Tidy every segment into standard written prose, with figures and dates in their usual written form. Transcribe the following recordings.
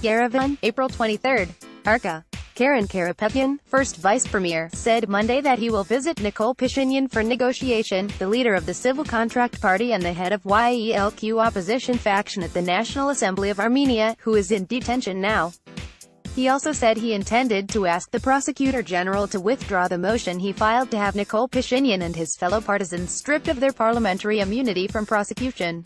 Yerevan, April 23. ARKA. Karapetyan, first vice premier, said Monday that he will visit Nikol Pashinyan for negotiation, the leader of the Civil Contract Party and the head of YELQ opposition faction at the National Assembly of Armenia, who is in detention now. He also said he intended to ask the prosecutor general to withdraw the motion he filed to have Nikol Pashinyan and his fellow partisans stripped of their parliamentary immunity from prosecution.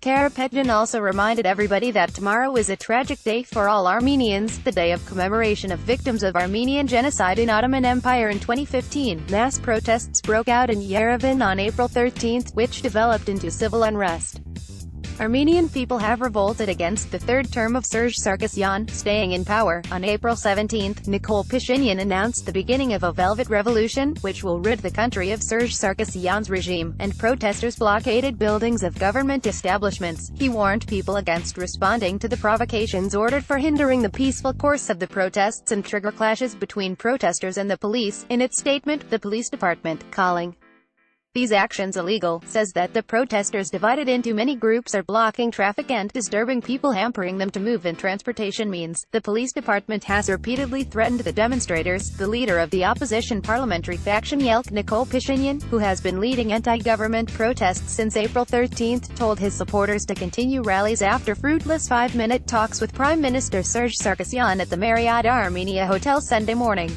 Karapetyan also reminded everybody that tomorrow is a tragic day for all Armenians, the day of commemoration of victims of Armenian genocide in Ottoman Empire in 2015. Mass protests broke out in Yerevan on April 13, which developed into civil unrest. Armenian people have revolted against the third term of Serge Sargsyan staying in power. On April 17, Nikol Pashinyan announced the beginning of a velvet revolution, which will rid the country of Serge Sargsyan's regime, and protesters blockaded buildings of government establishments. He warned people against responding to the provocations ordered for hindering the peaceful course of the protests and trigger clashes between protesters and the police. In its statement, the police department, calling these actions illegal, says that the protesters divided into many groups are blocking traffic and disturbing people, hampering them to move in transportation means. The police department has repeatedly threatened the demonstrators. The leader of the opposition parliamentary faction YELQ, Nikol Pashinyan, who has been leading anti-government protests since April 13, told his supporters to continue rallies after fruitless 5-minute talks with Prime Minister Serge Sargsyan at the Marriott Armenia Hotel Sunday morning.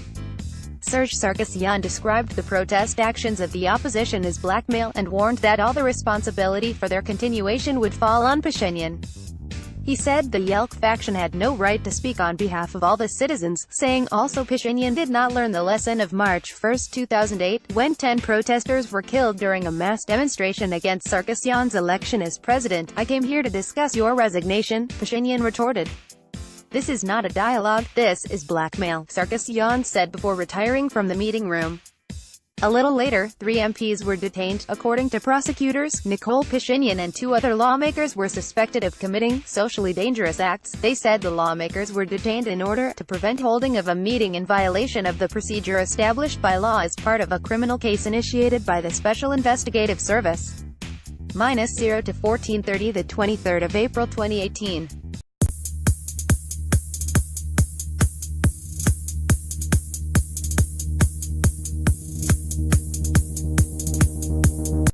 Serge Sargsyan described the protest actions of the opposition as blackmail, and warned that all the responsibility for their continuation would fall on Pashinyan. He said the YELQ faction had no right to speak on behalf of all the citizens, saying also Pashinyan did not learn the lesson of March 1, 2008, when 10 protesters were killed during a mass demonstration against Sargsyan's election as president. "I came here to discuss your resignation," Pashinyan retorted. "This is not a dialogue, this is blackmail," Sargsyan said before retiring from the meeting room. A little later, 3 MPs were detained. According to prosecutors, Nikol Pashinyan and 2 other lawmakers were suspected of committing socially dangerous acts. They said the lawmakers were detained in order to prevent holding of a meeting in violation of the procedure established by law as part of a criminal case initiated by the Special Investigative Service. -0 to 14:30, the 23rd of April 2018.